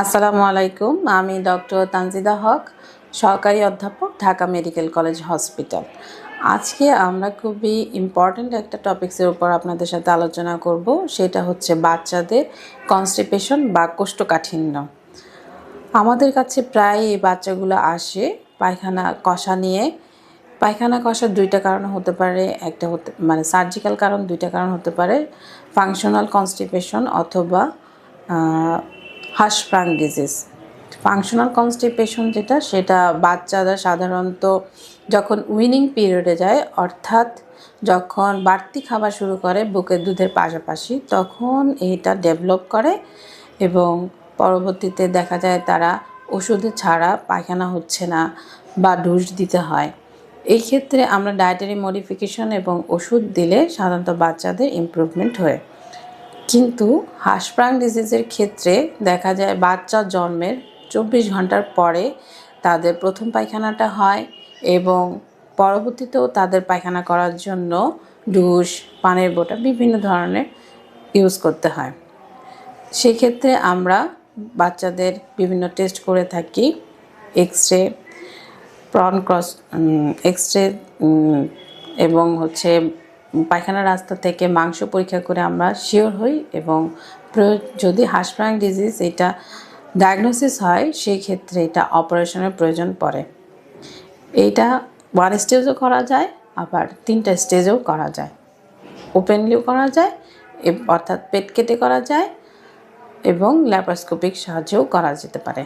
আসসালামু আলাইকুম। আমি ডক্টর তানজিদা হক, সহকারী অধ্যাপক, ঢাকা মেডিকেল কলেজ হসপিটাল। আজকে আমরা খুবই ইম্পর্ট্যান্ট একটা টপিক্সের উপর আপনাদের সাথে আলোচনা করব। সেটা হচ্ছে বাচ্চাদের কনস্টিপেশন বা কোষ্ঠকাঠিন্য। আমাদের কাছে প্রায় এই বাচ্চাগুলো আসে পায়খানা কষা নিয়ে। পায়খানা কষার দুইটা কারণ হতে পারে, একটা হতে সার্জিক্যাল কারণ, দুইটা কারণ হতে পারে, ফাংশনাল কনস্টিপেশন অথবা হার্শপ্রাং ডিজিজ। ফাংশনাল কনস্টিপেশন সেটা বাচ্চারা সাধারণত যখন উইনিং পিরিয়ডে যায়, অর্থাৎ যখন বাড়তি খাবার শুরু করে বুকের দুধের পাশাপাশি, তখন এটা ডেভেলপ করে এবং পরবর্তীতে দেখা যায় তারা ওষুধে ছাড়া পায়খানা হচ্ছে না বা ডোজ দিতে হয়। এই ক্ষেত্রে আমরা ডায়েটারি মডিফিকেশন এবং ওষুধ দিলে সাধারণত বাচ্চাদের ইমপ্রুভমেন্ট হয়। কিন্তু হার্শপ্রাং ডিজিজের ক্ষেত্রে দেখা যায় বাচ্চা জন্মের 24 ঘন্টার পরে তাদের প্রথম পায়খানাটা হয় এবং পরবর্তীতেও তাদের পায়খানা করার জন্য ডুশ, পানের বোঁটা বিভিন্ন ধরনের ইউজ করতে হয়। সেক্ষেত্রে আমরা বাচ্চাদের বিভিন্ন টেস্ট করে থাকি, এক্সরে, এক্সরে এবং পায়খানার রাস্তা থেকে মাংস পরীক্ষা করে আমরা শিওর হই এবং যদি হার্শপ্রাং ডিজিজ এটা ডায়াগনোসিস হয়, সেই ক্ষেত্রে এটা অপারেশনের প্রয়োজন পড়ে। এইটা 1 স্টেজও করা যায়, আবার 3টা স্টেজেও করা যায়। ওপেনলিও করা যায়, অর্থাৎ পেট কেটে করা যায় এবং ল্যাপারোস্কোপিক সাহায্যেও করা যেতে পারে।